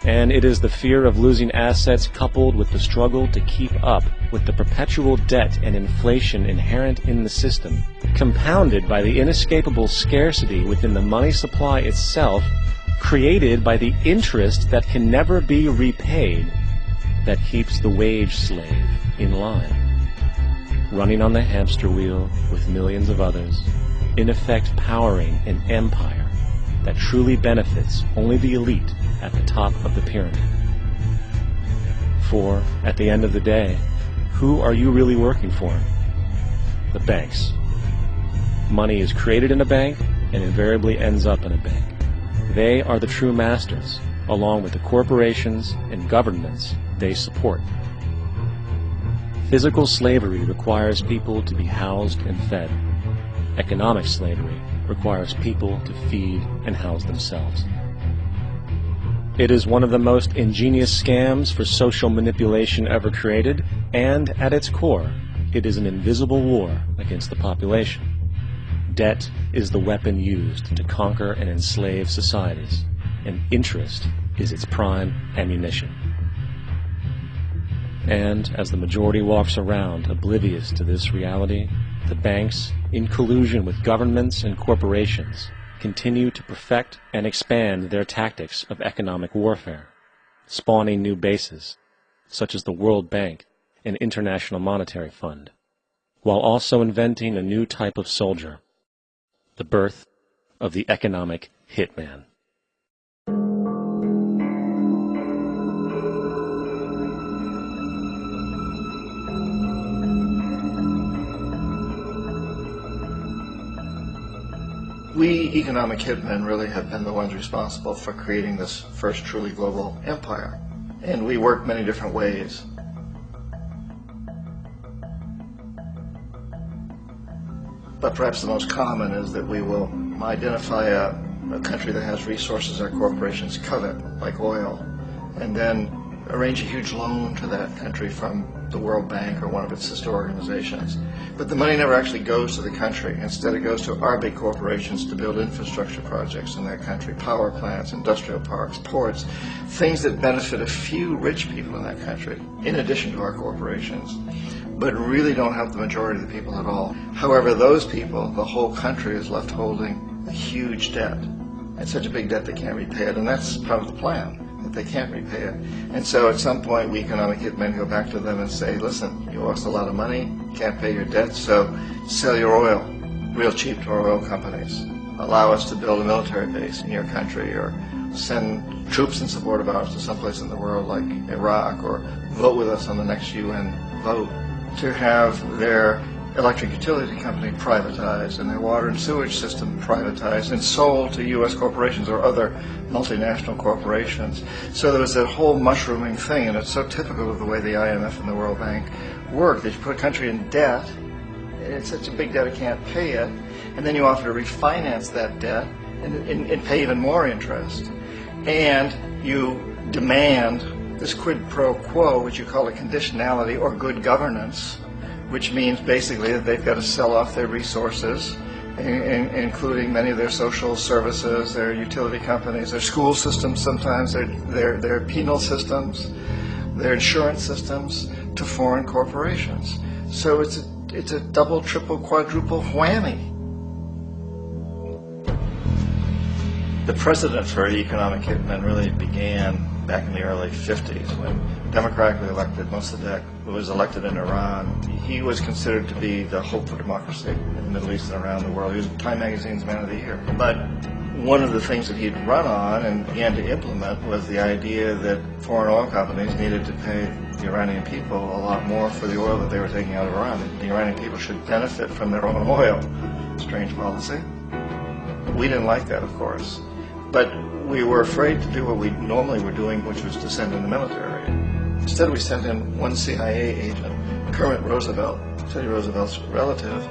And it is the fear of losing assets coupled with the struggle to keep up with the perpetual debt and inflation inherent in the system, compounded by the inescapable scarcity within the money supply itself, created by the interest that can never be repaid, that keeps the wage slave in line, running on the hamster wheel with millions of others, in effect powering an empire that truly benefits only the elite at the top of the pyramid. For, at the end of the day, who are you really working for? The banks. Money is created in a bank and invariably ends up in a bank. They are the true masters, along with the corporations and governments they support. Physical slavery requires people to be housed and fed. Economic slavery requires people to feed and house themselves. It is one of the most ingenious scams for social manipulation ever created, and at its core, it is an invisible war against the population. Debt is the weapon used to conquer and enslave societies, and interest is its prime ammunition. And as the majority walks around oblivious to this reality, the banks, in collusion with governments and corporations, continue to perfect and expand their tactics of economic warfare, spawning new bases, such as the World Bank and International Monetary Fund, while also inventing a new type of soldier, the birth of the economic hitman. We economic hitmen really have been the ones responsible for creating this first truly global empire. And we work many different ways. But perhaps the most common is that we will identify a country that has resources our corporations covet, like oil, and then arrange a huge loan to that country from the World Bank or one of its sister organizations. But the money never actually goes to the country. Instead, it goes to our big corporations to build infrastructure projects in that country, power plants, industrial parks, ports, things that benefit a few rich people in that country, in addition to our corporations, but really don't help the majority of the people at all. However, those people, the whole country is left holding a huge debt. It's such a big debt they can't repay it, and that's part of the plan. That they can't repay it. And so at some point we economic hitmen go back to them and say, listen, you owe us a lot of money, can't pay your debt, so sell your oil real cheap to our oil companies. Allow us to build a military base in your country, or send troops in support of ours to someplace in the world like Iraq, or vote with us on the next UN vote to have their electric utility company privatized and their water and sewage system privatized and sold to U.S. corporations or other multinational corporations. So there was that whole mushrooming thing, and it's so typical of the way the IMF and the World Bank work, that you put a country in debt, it's such a big debt it can't pay it, and then you offer to refinance that debt and pay even more interest. And you demand this quid pro quo, which you call a conditionality or good governance, which means basically that they've got to sell off their resources, including many of their social services, their utility companies, their school systems sometimes, their penal systems, their insurance systems, to foreign corporations. So it's a double, triple, quadruple whammy. The precedent for economic hitmen really began back in the early 50s when democratically elected Mossadegh, who was elected in Iran, he was considered to be the hope for democracy in the Middle East and around the world. He was Time Magazine's Man of the Year. But one of the things that he'd run on and began to implement was the idea that foreign oil companies needed to pay the Iranian people a lot more for the oil that they were taking out of Iran. The Iranian people should benefit from their own oil. Strange policy. We didn't like that, of course. But we were afraid to do what we normally were doing, which was to send in the military. Instead, we sent in one CIA agent, Kermit Roosevelt, Teddy Roosevelt's relative.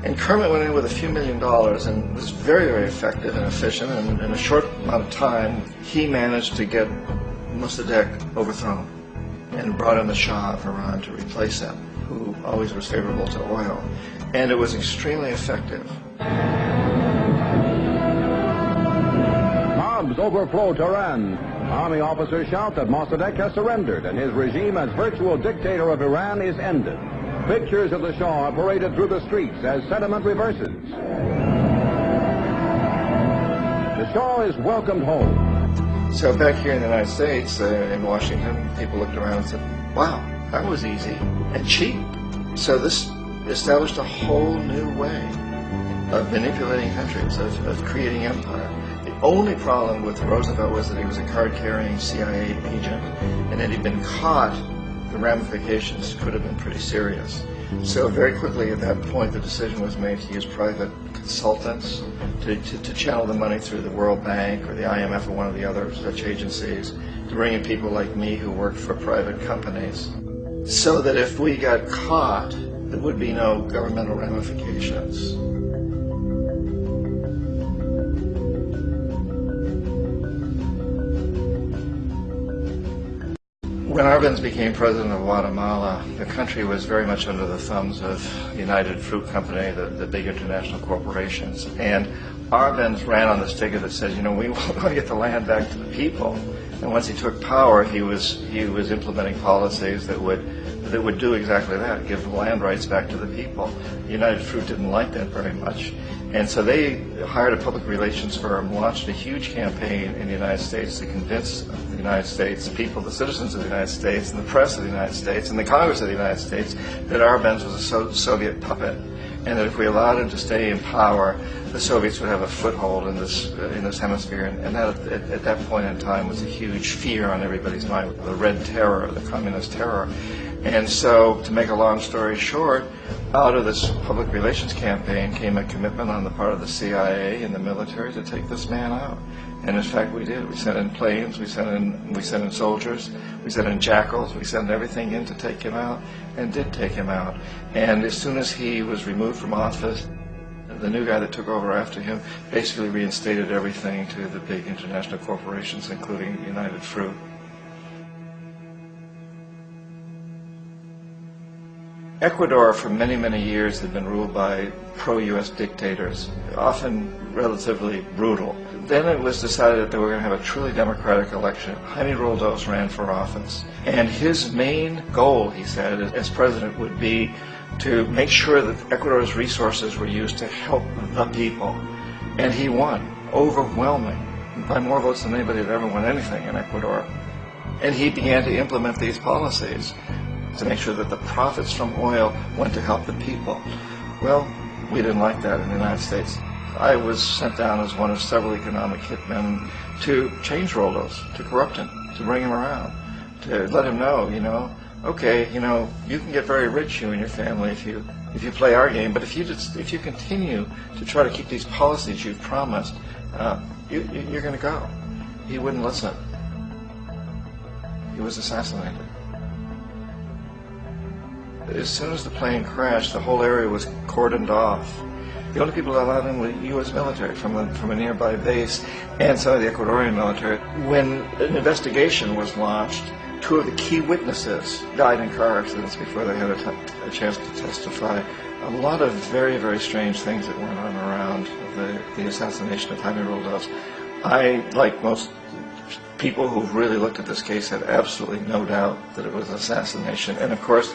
And Kermit went in with a few $1 million and was very, very effective and efficient. And in a short amount of time, he managed to get Mossadegh overthrown and brought in the Shah of Iran to replace him, who always was favorable to oil. And it was extremely effective. bombs overflow Tehran. Army officers shout that Mossadegh has surrendered and his regime as virtual dictator of Iran is ended. Pictures of the Shah are paraded through the streets as sentiment reverses. The Shah is welcomed home. So back here in the United States, in Washington, people looked around and said, wow, that was easy and cheap. So this established a whole new way of manipulating countries, of creating empire. The only problem with Roosevelt was that he was a card-carrying CIA agent, and had he been caught, the ramifications could have been pretty serious. So very quickly at that point, the decision was made to use private consultants to channel the money through the World Bank or the IMF or one of the other such agencies, to bring in people like me who worked for private companies, so that if we got caught, there would be no governmental ramifications. When Arbenz became president of Guatemala, the country was very much under the thumbs of United Fruit Company, the big international corporations. And Arbenz ran on this ticket that says, you know, we want to get the land back to the people. And once he took power, he was implementing policies that would do exactly that, give the land rights back to the people. United Fruit didn't like that very much. And so they hired a public relations firm, launched a huge campaign in the United States to convince the United States people, the citizens of the United States, and the press of the United States, and the Congress of the United States, that Arbenz was a Soviet puppet, and that if we allowed him to stay in power, the Soviets would have a foothold in this hemisphere. And that, at that point in time, was a huge fear on everybody's mind, the Red Terror, the Communist terror. And so, to make a long story short, out of this public relations campaign came a commitment on the part of the CIA and the military to take this man out. And in fact, we did. We sent in planes, we sent in soldiers, we sent in jackals, we sent everything in to take him out, and did take him out. And as soon as he was removed from office, the new guy that took over after him basically reinstated everything to the big international corporations, including United Fruit. Ecuador for many, many years had been ruled by pro-U.S. dictators, often relatively brutal. Then it was decided that they were going to have a truly democratic election. Jaime Roldos ran for office. And his main goal, he said, as president would be to make sure that Ecuador's resources were used to help the people. And he won, overwhelming, by more votes than anybody had ever won anything in Ecuador. And he began to implement these policies to make sure that the profits from oil went to help the people. Well, we didn't like that in the United States. I was sent down as one of several economic hitmen to change Roldos, to corrupt him, to bring him around, to let him know, okay, you can get very rich, you and your family, if you play our game, but if you continue to try to keep these policies you've promised, you're going to go. He wouldn't listen. He was assassinated. As soon as the plane crashed, the whole area was cordoned off. The only people allowed in were the U.S. military from a nearby base and some of the Ecuadorian military. When an investigation was launched, two of the key witnesses died in car accidents before they had a chance to testify. A lot of very, very strange things that went on around the assassination of Jaime Roldos. I, like most people who've really looked at this case, had absolutely no doubt that it was an assassination. And of course,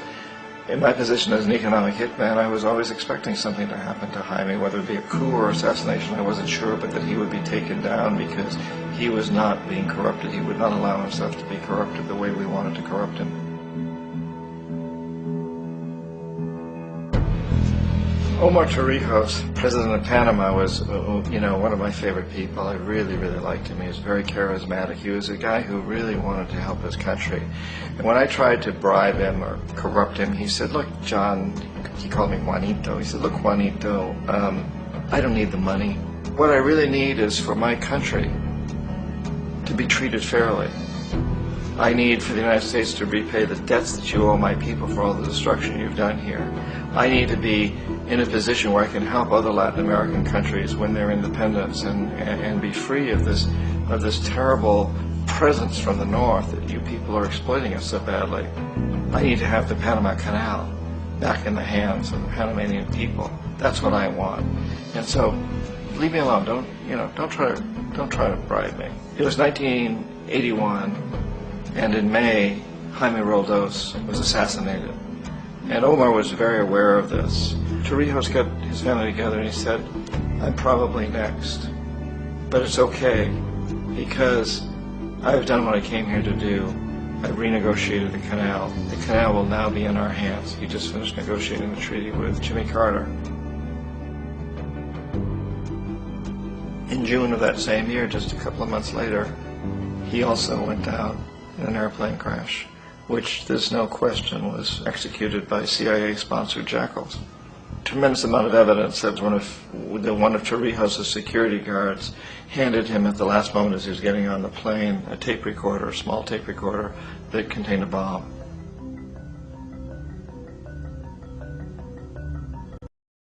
in my position as an economic hitman, I was always expecting something to happen to Jaime, whether it be a coup or assassination, I wasn't sure, but that he would be taken down because he was not being corrupted. He would not allow himself to be corrupted the way we wanted to corrupt him. Omar Torrijos, president of Panama, was, one of my favorite people. I really, really liked him. He was very charismatic. He was a guy who really wanted to help his country. And when I tried to bribe him or corrupt him, he said, look, John, he called me Juanito. He said, look, Juanito, I don't need the money. What I really need is for my country to be treated fairly. I need for the United States to repay the debts that you owe my people for all the destruction you've done here. I need to be in a position where I can help other Latin American countries win their independence and be free of this terrible presence from the north that you people are exploiting us so badly. I need to have the Panama Canal back in the hands of the Panamanian people. That's what I want. And so leave me alone. Don't try to bribe me. It was 1981, and in May, Jaime Roldos was assassinated. And Omar was very aware of this. Torrijos got his family together and he said, I'm probably next. But it's okay, because I've done what I came here to do. I've renegotiated the canal. The canal will now be in our hands. He just finished negotiating the treaty with Jimmy Carter. In June of that same year, just a couple of months later, he also went down in an airplane crash, which there's no question was executed by CIA-sponsored jackals. Tremendous amount of evidence that one of Torrijos' security guards handed him at the last moment as he was getting on the plane a tape recorder, a small tape recorder that contained a bomb.